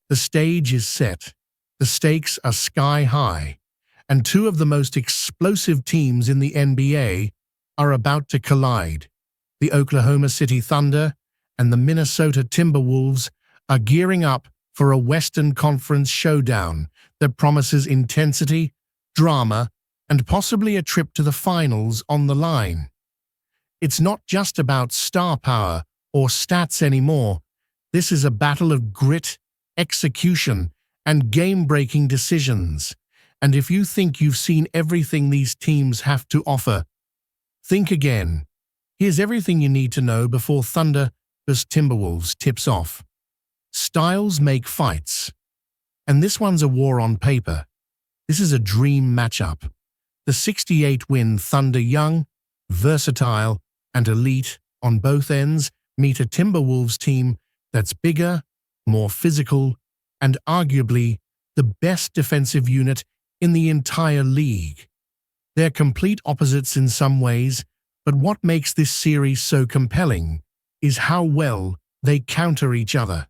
The stage is set, the stakes are sky high, and two of the most explosive teams in the NBA are about to collide. The Oklahoma City Thunder and the Minnesota Timberwolves are gearing up for a Western Conference showdown that promises intensity, drama, and possibly a trip to the finals on the line. It's not just about star power or stats anymore. This is a battle of grit, execution, and game-breaking decisions. And if you think you've seen everything these teams have to offer, think again. Here's everything you need to know before Thunder vs Timberwolves tips off. Styles make fights. And this one's a war on paper. This is a dream matchup. The 68-win Thunder, young, versatile, and elite on both ends, meet a Timberwolves team that's bigger, more physical, and arguably the best defensive unit in the entire league. They're complete opposites in some ways, but what makes this series so compelling is how well they counter each other.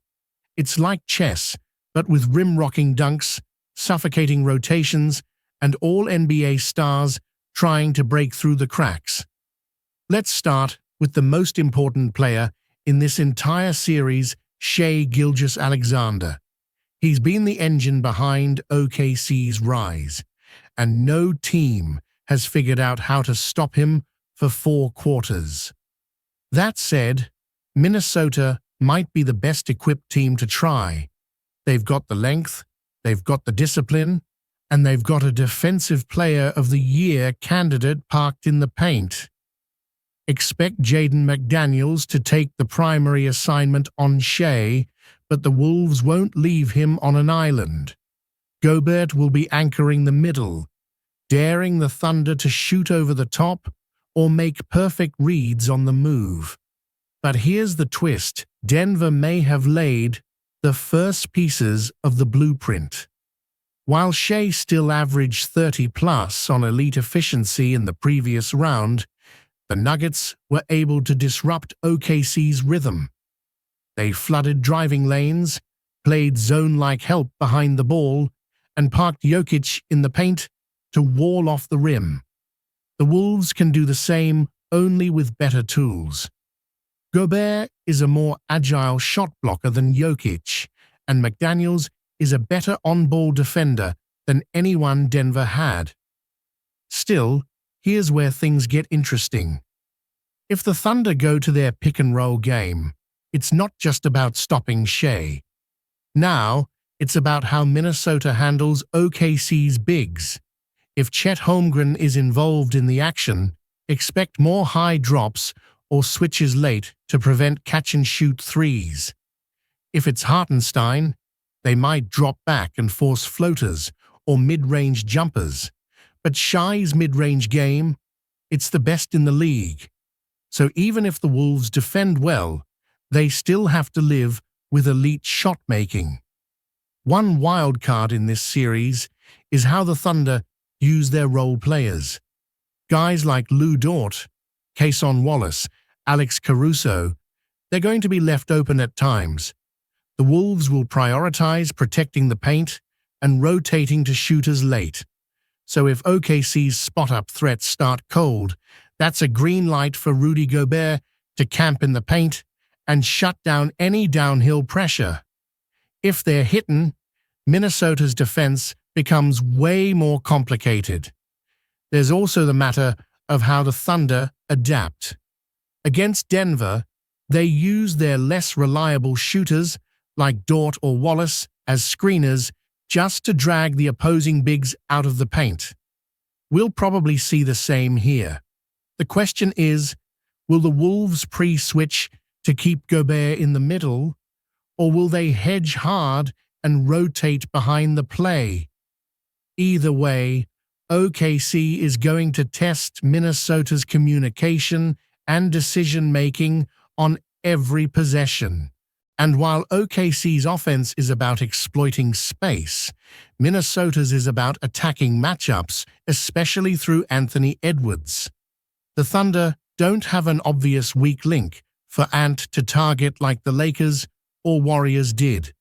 It's like chess, but with rim-rocking dunks, suffocating rotations, and all NBA stars trying to break through the cracks. Let's start with the most important player in this entire series, Shai Gilgeous-Alexander. He's been the engine behind OKC's rise, and no team has figured out how to stop him for 4 quarters. That said, Minnesota might be the best equipped team to try. They've got the length, they've got the discipline, and they've got a Defensive Player of the Year candidate parked in the paint. Expect Jaden McDaniels to take the primary assignment on Shai, but the Wolves won't leave him on an island. Gobert will be anchoring the middle, daring the Thunder to shoot over the top or make perfect reads on the move. But here's the twist: Denver may have laid the first pieces of the blueprint. While Shai still averaged 30+ on elite efficiency in the previous round, the Nuggets were able to disrupt OKC's rhythm. They flooded driving lanes, played zone-like help behind the ball, and parked Jokic in the paint to wall off the rim. The Wolves can do the same, only with better tools. Gobert is a more agile shot blocker than Jokic, and McDaniels is a better on-ball defender than anyone Denver had. Still, here's where things get interesting. If the Thunder go to their pick-and-roll game, it's not just about stopping Shai. Now, it's about how Minnesota handles OKC's bigs. If Chet Holmgren is involved in the action, expect more high drops or switches late to prevent catch-and-shoot threes. If it's Hartenstein, they might drop back and force floaters or mid-range jumpers. But Shai's mid-range game, it's the best in the league. So even if the Wolves defend well, they still have to live with elite shot-making. One wild card in this series is how the Thunder use their role players. Guys like Lou Dort, Cason Wallace, Alex Caruso, they're going to be left open at times. The Wolves will prioritize protecting the paint and rotating to shooters late. So if OKC's spot-up threats start cold, that's a green light for Rudy Gobert to camp in the paint and shut down any downhill pressure. If they're hitting, Minnesota's defense becomes way more complicated. There's also the matter of how the Thunder adapt. Against Denver, they use their less reliable shooters like Dort or Wallace as screeners just to drag the opposing bigs out of the paint. We'll probably see the same here. The question is, will the Wolves pre-switch to keep Gobert in the middle, or will they hedge hard and rotate behind the play? Either way, OKC is going to test Minnesota's communication and decision-making on every possession. And while OKC's offense is about exploiting space, Minnesota's is about attacking matchups, especially through Anthony Edwards. The Thunder don't have an obvious weak link for Ant to target like the Lakers or Warriors did.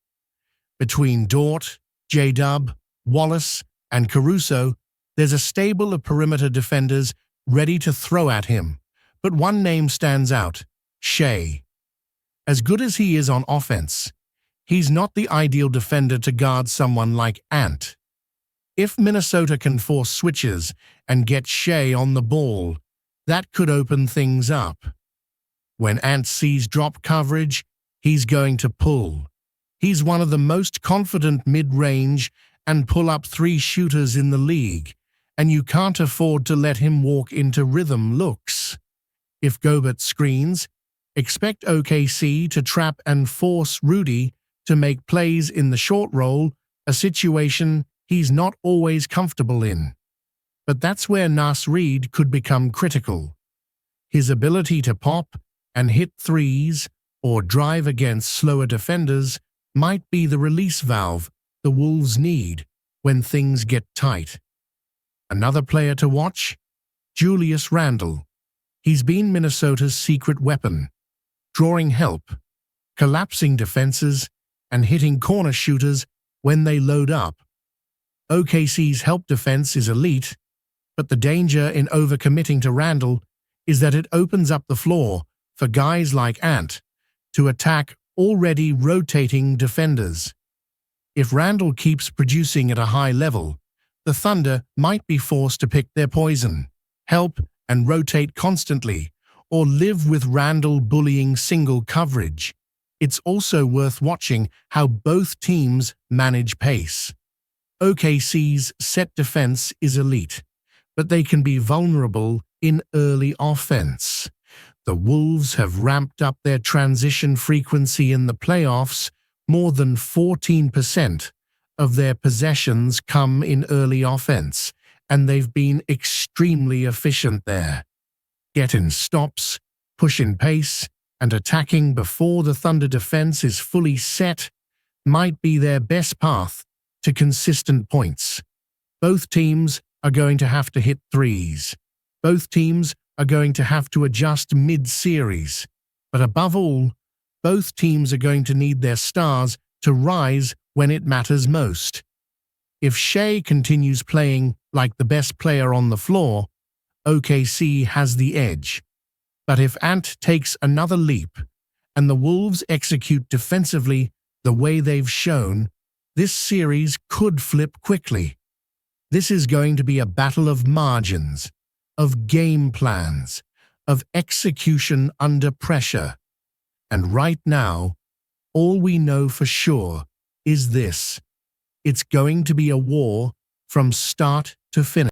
Between Dort, J-Dub, Wallace, and Caruso, there's a stable of perimeter defenders ready to throw at him. But one name stands out: Shai. As good as he is on offense, he's not the ideal defender to guard someone like Ant. If Minnesota can force switches and get Shai on the ball, that could open things up. When Ant sees drop coverage, he's going to pull. He's one of the most confident mid-range and pull-up three shooters in the league, and you can't afford to let him walk into rhythm looks. If Gobert screens, expect OKC to trap and force Rudy to make plays in the short roll, a situation he's not always comfortable in. But that's where Nas Reed could become critical. His ability to pop and hit threes or drive against slower defenders might be the release valve the Wolves need when things get tight. Another player to watch? Julius Randle. He's been Minnesota's secret weapon, drawing help, collapsing defenses, and hitting corner shooters when they load up. OKC's help defense is elite, but the danger in overcommitting to Randle is that it opens up the floor for guys like Ant to attack already rotating defenders. If Randle keeps producing at a high level, the Thunder might be forced to pick their poison, help and rotate constantly, or live with Randle bullying single coverage. It's also worth watching how both teams manage pace. OKC's set defense is elite, but they can be vulnerable in early offense. The Wolves have ramped up their transition frequency in the playoffs. More than 14% of their possessions come in early offense, and they've been extremely efficient there. Getting stops, pushing pace, and attacking before the Thunder defense is fully set might be their best path to consistent points. Both teams are going to have to hit threes. Both teams are going to have to adjust mid-series. But above all, both teams are going to need their stars to rise when it matters most. If Shai continues playing like the best player on the floor, OKC has the edge. But if Ant takes another leap and the Wolves execute defensively the way they've shown, this series could flip quickly. This is going to be a battle of margins, of game plans, of execution under pressure. And right now, all we know for sure is this: it's going to be a war from start to finish.